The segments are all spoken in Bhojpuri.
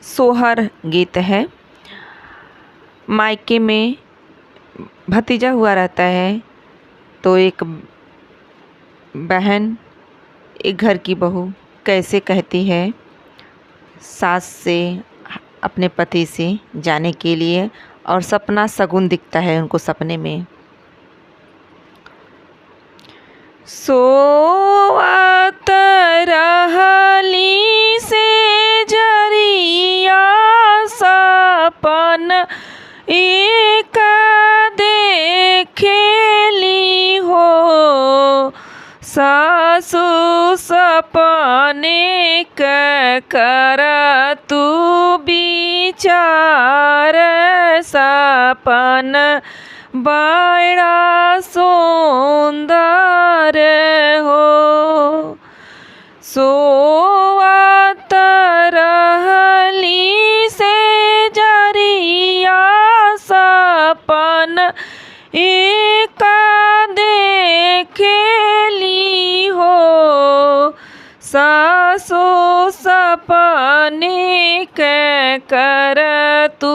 सोहर गीत है। मायके में भतीजा हुआ रहता है तो एक बहन एक घर की बहू कैसे कहती है सास से अपने पति से जाने के लिए, और सपना शगुन दिखता है उनको सपने में। सोवत रहली से जरिया सपन एक देखेली हो, सासु सपने कर तू विचार, सपन बड़ा सुंदर हो। सोवत रहली से जरिया सपन एक देखेली हो, सासु सपने कर तू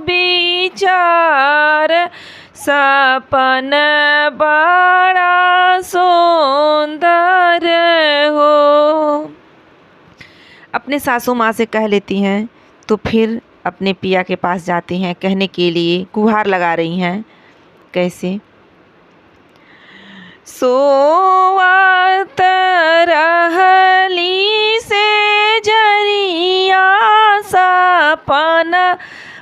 विचार, सपन बड़ा सुंदर हो। अपने सासू माँ से कह लेती हैं तो फिर अपने पिया के पास जाती हैं कहने के लिए, गुहार लगा रही हैं। कैसे? सोवत रहली से जरिया सपन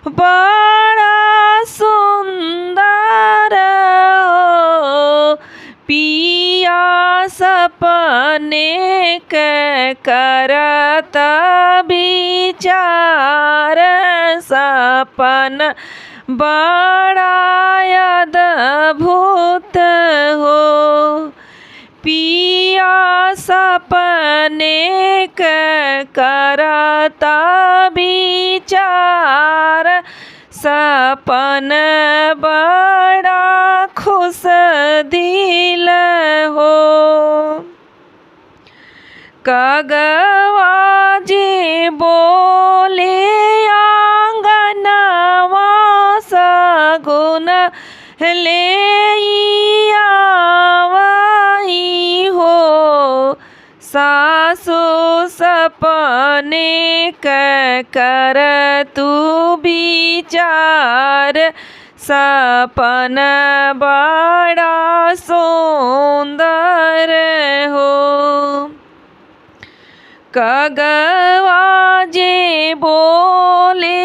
बड़ा सुंदर हो, पिया सपने करत विचार, सपन बड़ा अद्भुत हो, पिया सपने करत विचार, सपन बड़ा खुश दिल हो। कगवा जे बोले आंगनवा शगुन ले आवई हो, सासु सपने कर तू विचार, सपन बड़ा सुंदर हो। कगवा जे बोले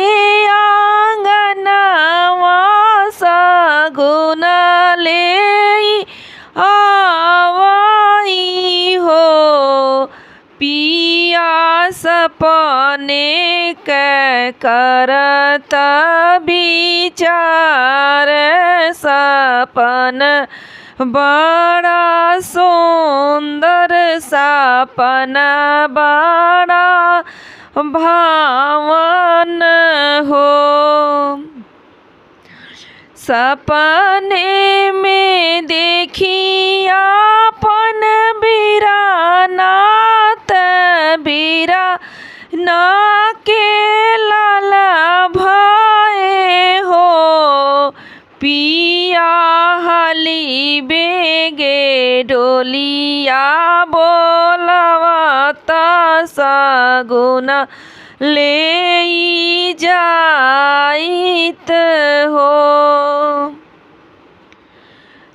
आंगनवा शगुन ले आवई हो, पिया सपने करत विचार, सपन बड़ा सुंदर, सपन बड़ा भावन हो। सपने में देखी आपन बीराना बीराना के लाला भाए हो, पिया हाली बेगे डोलिया बोलवता शगुन ले जाइत हो।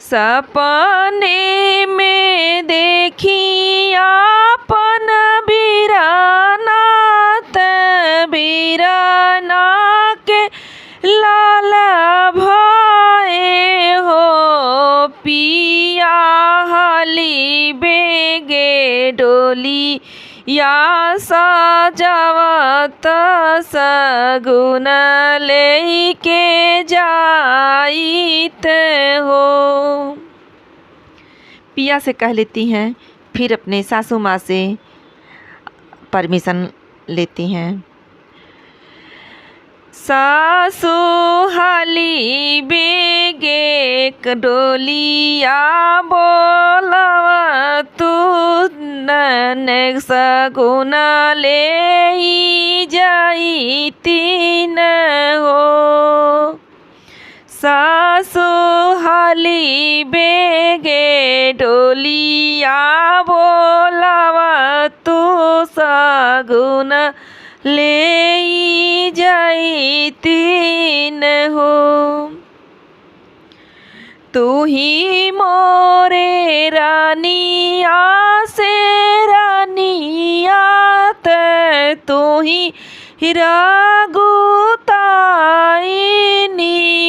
सपने में देखी आपन बीराना बीराना के लाला भाए हो, पिया हाली बेगे डोली या सजावत शगुन लेके जाइत हो। पिया से कह लेती हैं, फिर अपने सासू माँ से परमिशन लेती हैं। सासु हाली बेगे डोलिया बोलव तू ने सगुन ले जाई तीन हो। सासु हाली बेगे डोलिया बोलावा तू सगुन ले जाई तीन हो। तू ही मोरे रानिया से रानिया तू ही रागुताइनी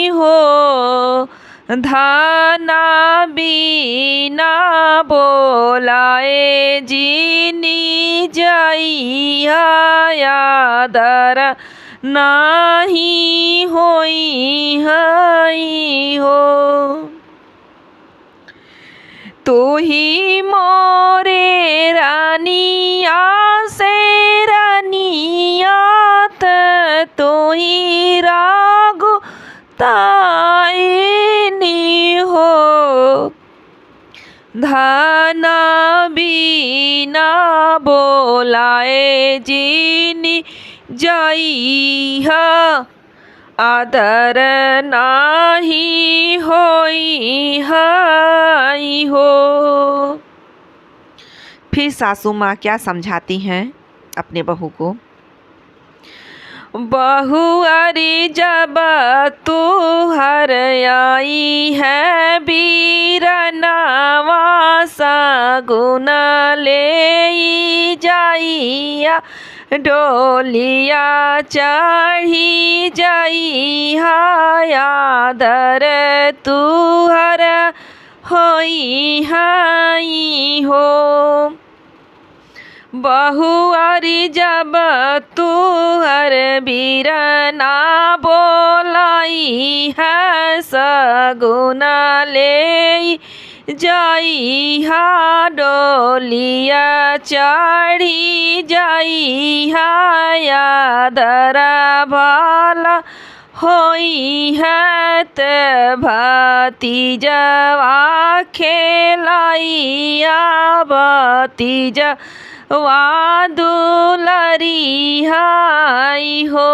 हो। धाना बीना बोलाए जीनी जाइया यादर नाही होई हई हो। तू ही मोरे रानिया से रानिया तू ही रागु ताइनी हो। धाना बीना बोलाए जीनी जाइहा आदर नाही होई हई हो। फिर सासू माँ क्या समझाती हैं अपने बहू को। बहू अरी जब तू हर आई है बीरनवा सगुन ले जाइया डोलिया चढ़ी जाइहा यादर तू हर होई हई हो। बहू अरी जब तू हर बीरना बोलाई है सगुन ले जाइहा डोलिया चढ़ी जाइहा यादर भला होई है त भतीजवा खेलाइया भतीजवा दुलरी हई हो।